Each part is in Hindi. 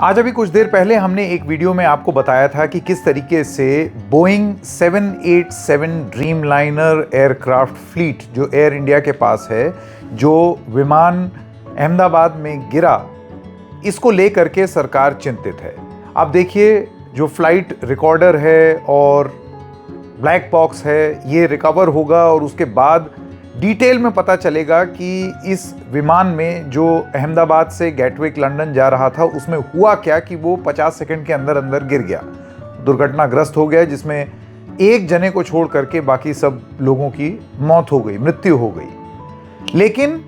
आज अभी कुछ देर पहले हमने एक वीडियो में आपको बताया था कि किस तरीके से बोइंग 787 ड्रीमलाइनर एयरक्राफ्ट फ्लीट जो एयर इंडिया के पास है, जो विमान अहमदाबाद में गिरा, इसको लेकर के सरकार चिंतित है। आप देखिए, जो फ्लाइट रिकॉर्डर है और ब्लैक बॉक्स है, ये रिकवर होगा और उसके बाद डिटेल में पता चलेगा कि इस विमान में जो अहमदाबाद से गेटविक लंदन जा रहा था उसमें हुआ क्या कि वो 50 सेकंड के अंदर अंदर गिर गया, दुर्घटनाग्रस्त हो गया, जिसमें एक जने को छोड़ करके बाकी सब लोगों की मौत हो गई, मृत्यु हो गई। लेकिन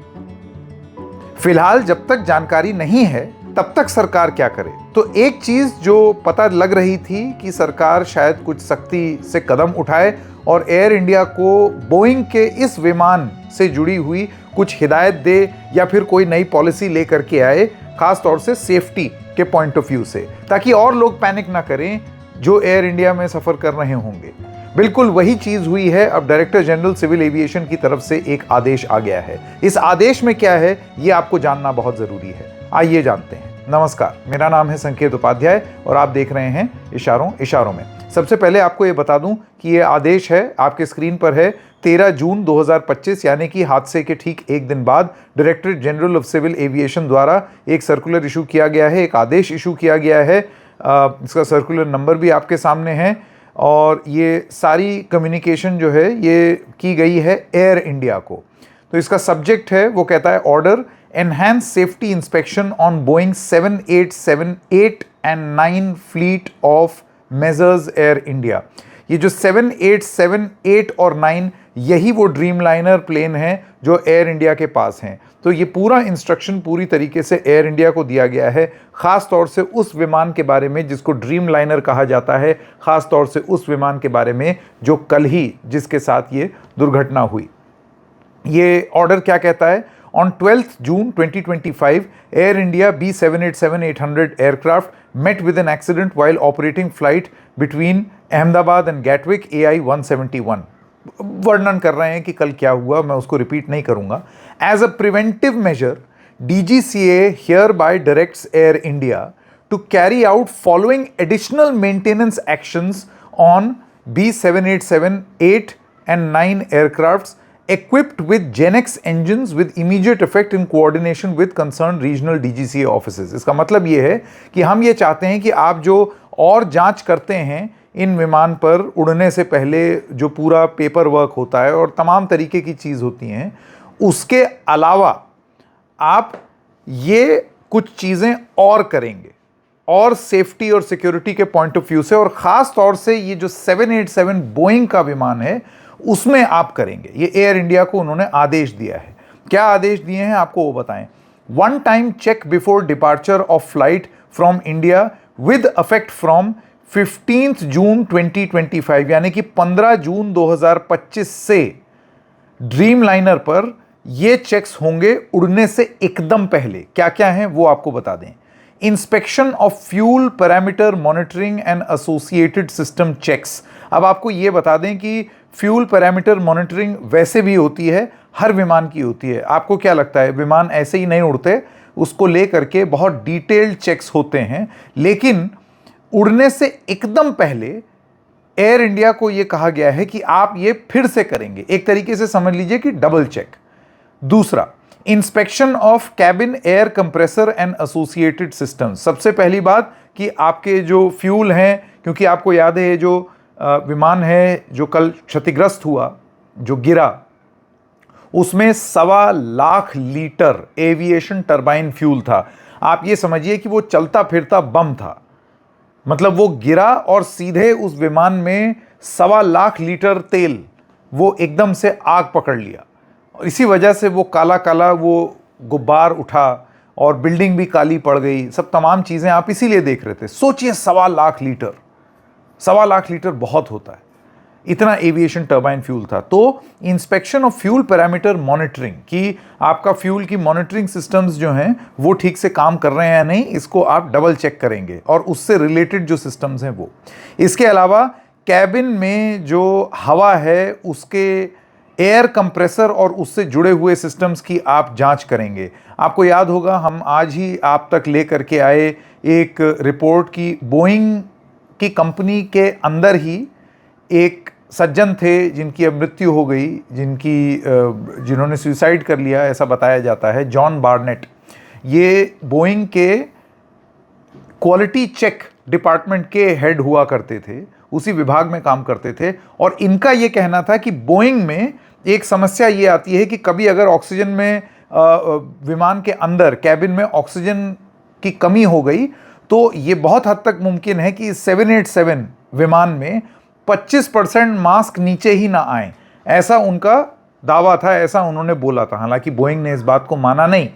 फिलहाल जब तक जानकारी नहीं है तब तक सरकार क्या करे? तो एक चीज जो पता लग रही थी कि सरकार शायद कुछ सख्ती से कदम उठाए और एयर इंडिया को बोइंग के इस विमान से जुड़ी हुई कुछ हिदायत दे या फिर कोई नई पॉलिसी लेकर के आए, खास तौर से सेफ्टी के पॉइंट ऑफ व्यू से, ताकि और लोग पैनिक ना करें जो एयर इंडिया में सफर कर रहे होंगे। बिल्कुल वही चीज हुई है। अब डायरेक्टर जनरल सिविल एविएशन की तरफ से एक आदेश आ गया है। इस आदेश में क्या है ये आपको जानना बहुत जरूरी है। आइए जानते हैं। नमस्कार, मेरा नाम है संकेत उपाध्याय और आप देख रहे हैं इशारों में। सबसे पहले आपको ये बता दूं कि ये आदेश है, आपके स्क्रीन पर है, 13 जून 2025 यानी कि हादसे के ठीक एक दिन बाद directorate general of civil aviation द्वारा एक सर्कुलर इशू किया गया है, एक आदेश इशू किया गया है। इसका सर्कुलर नंबर भी आपके सामने है और ये सारी कम्युनिकेशन जो है ये की गई है एयर इंडिया को। तो इसका सब्जेक्ट है, वो कहता है order enhance safety inspection on Boeing 787-8 and 9 fleet of measures air India. ये जो 787, 8 और 9 यही वो ड्रीमलाइनर प्लेन हैं जो एयर इंडिया के पास हैं। तो ये पूरा इंस्ट्रक्शन पूरी तरीके से एयर इंडिया को दिया गया है, खास तौर से उस विमान के बारे में जिसको ड्रीमलाइनर कहा जाता है, खास तौर से उस विमान के बारे में जो कल ही जिसके साथ ये दुर्घटना हुई। ये ऑर्डर क्या कहता है? On 12th June 2025, Air India B787-800 aircraft met with an accident while operating flight between Ahmedabad and Gatwick AI-171. वर्णन कर रहे हैं कि कल क्या हुआ, मैं उसको रिपीट नहीं करूंगा। As a preventive measure, DGCA hereby directs Air India to carry out following additional maintenance actions on B787-8 and 9 aircrafts equipped with GenX engines with immediate effect in coordination with concerned regional DGCA offices। इसका मतलब ये है कि हम ये चाहते हैं कि आप जो और जांच करते हैं इन विमान पर उड़ने से पहले, जो पूरा पेपर वर्क होता है और तमाम तरीके की चीज़ होती हैं, उसके अलावा आप ये कुछ चीज़ें और करेंगे और सेफ्टी और सिक्योरिटी के पॉइंट ऑफ व्यू से, और ख़ास तौर से ये जो 787 बोइंग का विमान है उसमें आप करेंगे। ये एयर इंडिया को उन्होंने आदेश दिया है। क्या आदेश दिए हैं आपको वो बताएं। One time check before departure of flight from India with effect from 15 June 2025 यानी कि 15 जून 2025 से ड्रीमलाइनर पर ये चेक्स होंगे उड़ने से एकदम पहले। क्या क्या हैं वो आपको बता दें। Inspection of fuel parameter monitoring and associated system checks. अब आपको ये बता दें कि फ्यूल पैरामीटर मॉनिटरिंग वैसे भी होती है, हर विमान की होती है। आपको क्या लगता है विमान ऐसे ही नहीं उड़ते, उसको लेकर के बहुत डिटेल्ड चेक्स होते हैं। लेकिन उड़ने से एकदम पहले एयर इंडिया को ये कहा गया है कि आप ये फिर से करेंगे, एक तरीके से समझ लीजिए कि डबल चेक। दूसरा, inspection of cabin air compressor and associated systems. सबसे पहली बात कि आपके जो फ्यूल हैं, क्योंकि आपको याद है जो विमान है जो कल क्षतिग्रस्त हुआ, जो गिरा, उसमें 1.25 lakh litre aviation turbine fuel था। आप ये समझिए कि वो चलता फिरता बम था। मतलब वो गिरा और सीधे उस विमान में 1.25 लाख लीटर तेल वो एकदम से आग पकड़ लिया और इसी वजह से वो काला काला वो गुब्बार उठा और बिल्डिंग भी काली पड़ गई। सब तमाम चीज़ें आप इसीलिए देख रहे थे। सोचिए 1.25 लाख लीटर, 1.25 लाख लीटर बहुत होता है, इतना एविएशन टर्बाइन फ्यूल था। तो inspection of fuel parameter monitoring, कि आपका फ्यूल की मॉनिटरिंग सिस्टम्स जो हैं वो ठीक से काम कर रहे हैं या नहीं, इसको आप डबल चेक करेंगे और उससे रिलेटेड जो सिस्टम्स हैं वो। इसके अलावा कैबिन में जो हवा है उसके एयर कंप्रेसर और उससे जुड़े हुए सिस्टम्स की आप जांच करेंगे। आपको याद होगा हम आज ही आप तक लेकर के आए एक रिपोर्ट की बोइंग की कंपनी के अंदर ही एक सज्जन थे जिनकी अब मृत्यु हो गई, जिन्होंने सुसाइड कर लिया ऐसा बताया जाता है, जॉन बार्नेट। ये बोइंग के क्वालिटी चेक डिपार्टमेंट के हेड हुआ करते थे, उसी विभाग में काम करते थे। और इनका ये कहना था कि बोइंग में एक समस्या ये आती है कि कभी अगर ऑक्सीजन में विमान के अंदर कैबिन में ऑक्सीजन की कमी हो गई तो ये बहुत हद तक मुमकिन है कि 787 विमान में 25% मास्क नीचे ही ना आए, ऐसा उनका दावा था, ऐसा उन्होंने बोला था। हालांकि बोइंग ने इस बात को माना नहीं,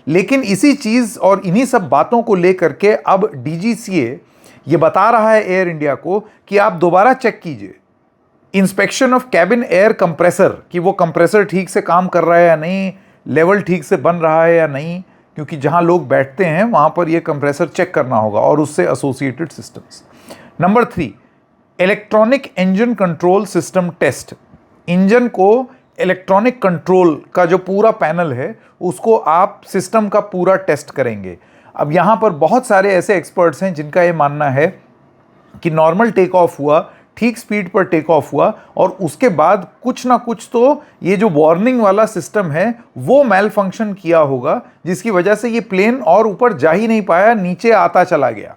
लेकिन इसी चीज और इन्हीं सब बातों को लेकर के अब डीजीसीए ये बता रहा है एयर इंडिया को कि आप दोबारा चेक कीजिए inspection of cabin air compressor, कि वो कंप्रेसर ठीक से काम कर रहा है या नहीं, लेवल ठीक से बन रहा है या नहीं, क्योंकि जहां लोग बैठते हैं वहां पर ये कंप्रेसर चेक करना होगा और उससे associated systems. Number 3, electronic engine control system test. Engine को इलेक्ट्रॉनिक कंट्रोल का जो पूरा पैनल है उसको आप सिस्टम का पूरा टेस्ट करेंगे। अब यहाँ पर बहुत सारे ऐसे एक्सपर्ट्स हैं जिनका ये मानना है कि नॉर्मल टेक ऑफ हुआ, ठीक स्पीड पर टेक ऑफ हुआ और उसके बाद कुछ ना कुछ तो ये जो वार्निंग वाला सिस्टम है वो मैल फंक्शन किया होगा, जिसकी वजह से ये प्लेन और ऊपर जा ही नहीं पाया, नीचे आता चला गया।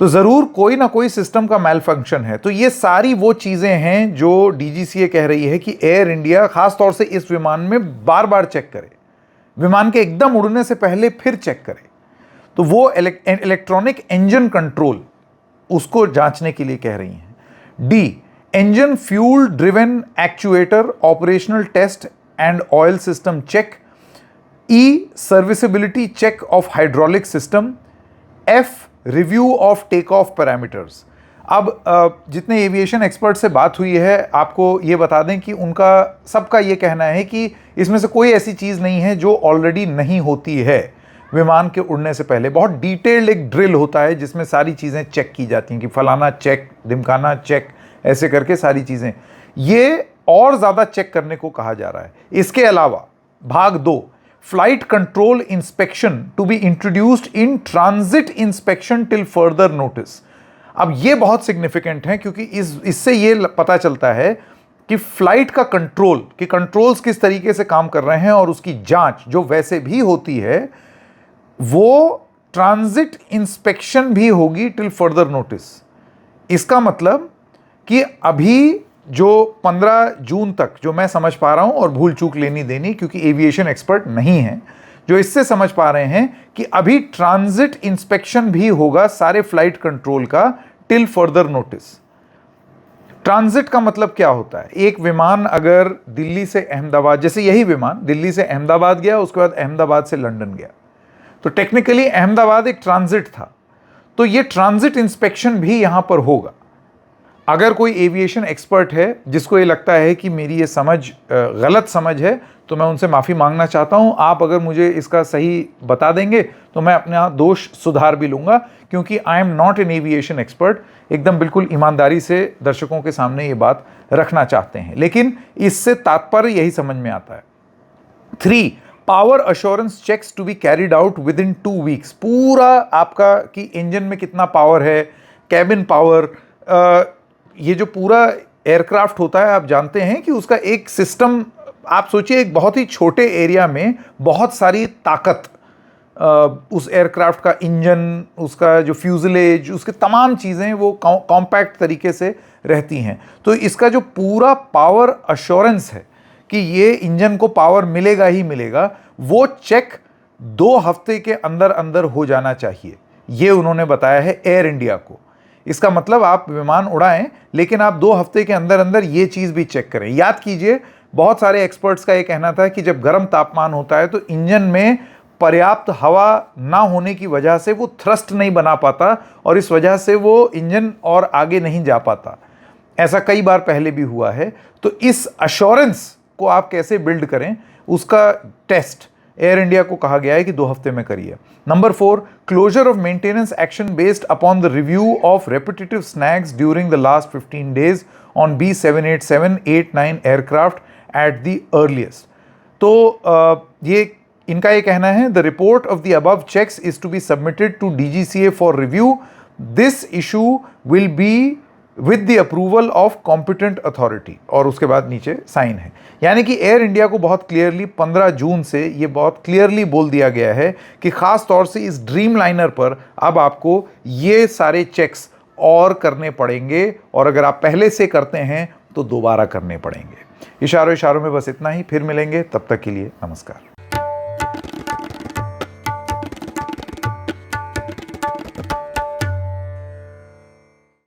तो ज़रूर कोई ना कोई सिस्टम का मैल फंक्शन है। तो ये सारी वो चीज़ें हैं जो डीजीसीए कह रही है कि एयर इंडिया खास तौर से इस विमान में बार बार चेक करे, विमान के एकदम उड़ने से पहले फिर चेक करे। तो वो इलेक्ट्रॉनिक इंजन कंट्रोल उसको जांचने के लिए कह रही हैं। D, engine fuel driven actuator operational test and oil system check. E, serviceability check of hydraulic system. F, review of take off parameters. अब जितने एविएशन एक्सपर्ट से बात हुई है आपको ये बता दें कि उनका सबका ये कहना है कि इसमें से कोई ऐसी चीज़ नहीं है जो ऑलरेडी नहीं होती है। विमान के उड़ने से पहले बहुत डिटेल्ड एक ड्रिल होता है जिसमें सारी चीज़ें चेक की जाती हैं कि फलाना चेक, ढिमकाना चेक, ऐसे करके सारी चीज़ें, ये और ज़्यादा चेक करने को कहा जा रहा है। इसके अलावा भाग 2, flight control inspection to be introduced in transit inspection till further notice. अब ये बहुत सिग्निफिकेंट है क्योंकि इससे ये पता चलता है कि फ्लाइट का कंट्रोल, कि कंट्रोल्स किस तरीके से काम कर रहे हैं और उसकी जांच जो वैसे भी होती है वो ट्रांजिट इंस्पेक्शन भी होगी टिल फर्दर नोटिस। इसका मतलब कि अभी जो 15 जून तक जो मैं समझ पा रहा हूं, और भूल चूक लेनी देनी क्योंकि एविएशन एक्सपर्ट नहीं है, जो इससे समझ पा रहे हैं कि अभी ट्रांजिट इंस्पेक्शन भी होगा सारे फ्लाइट कंट्रोल का टिल फर्दर नोटिस। ट्रांजिट का मतलब क्या होता है? एक विमान अगर दिल्ली से अहमदाबाद, जैसे यही विमान दिल्ली से अहमदाबाद गया, उसके बाद अहमदाबाद से लंदन गया, तो टेक्निकली अहमदाबाद एक ट्रांजिट था, तो ये ट्रांजिट इंस्पेक्शन भी यहां पर होगा। अगर कोई एविएशन एक्सपर्ट है जिसको ये लगता है कि मेरी ये समझ गलत समझ है तो मैं उनसे माफ़ी मांगना चाहता हूं। आप अगर मुझे इसका सही बता देंगे तो मैं अपना दोष सुधार भी लूँगा, क्योंकि I am not an aviation expert. एकदम बिल्कुल ईमानदारी से दर्शकों के सामने ये बात रखना चाहते हैं, लेकिन इससे तात्पर्य यही समझ में आता है। 3, power assurance checks to be carried out within 2 weeks. पूरा आपका कि इंजन में कितना पावर है, कैबिन पावर, ये जो पूरा एयरक्राफ्ट होता है आप जानते हैं कि उसका एक सिस्टम, आप सोचिए एक बहुत ही छोटे एरिया में बहुत सारी ताकत, उस एयरक्राफ्ट का इंजन, उसका जो फ्यूजलेज, उसके तमाम चीज़ें वो कॉम्पैक्ट तरीके से रहती हैं। तो इसका जो पूरा पावर अश्योरेंस है कि ये इंजन को पावर मिलेगा ही मिलेगा, वो चेक 2 हफ्ते के अंदर अंदर हो जाना चाहिए, ये उन्होंने बताया है एयर इंडिया को। इसका मतलब आप विमान उड़ाएं लेकिन आप 2 हफ्ते के अंदर अंदर ये चीज़ भी चेक करें। याद कीजिए बहुत सारे एक्सपर्ट्स का ये कहना था कि जब गर्म तापमान होता है तो इंजन में पर्याप्त हवा ना होने की वजह से वो थ्रस्ट नहीं बना पाता और इस वजह से वो इंजन और आगे नहीं जा पाता। ऐसा कई बार पहले भी हुआ है। तो इस अश्योरेंस को आप कैसे बिल्ड करें उसका टेस्ट एयर इंडिया को कहा गया है कि 2 हफ्ते में करिए। Number 4, closure of maintenance action based upon the review of repetitive snags during the last 15 days on B787-89 aircraft at the earliest. तो ये इनका ये कहना है, the report of the above checks is to be submitted to DGCA for review. This issue will be with the approval of competent authority. और उसके बाद नीचे साइन है। यानी कि एयर इंडिया को बहुत क्लियरली 15 जून से ये बहुत क्लियरली बोल दिया गया है कि खास तौर से इस ड्रीम लाइनर पर अब आपको ये सारे चेक्स और करने पड़ेंगे, और अगर आप पहले से करते हैं तो दोबारा करने पड़ेंगे। इशारों में बस इतना ही, फिर मिलेंगे, तब तक के लिए नमस्कार।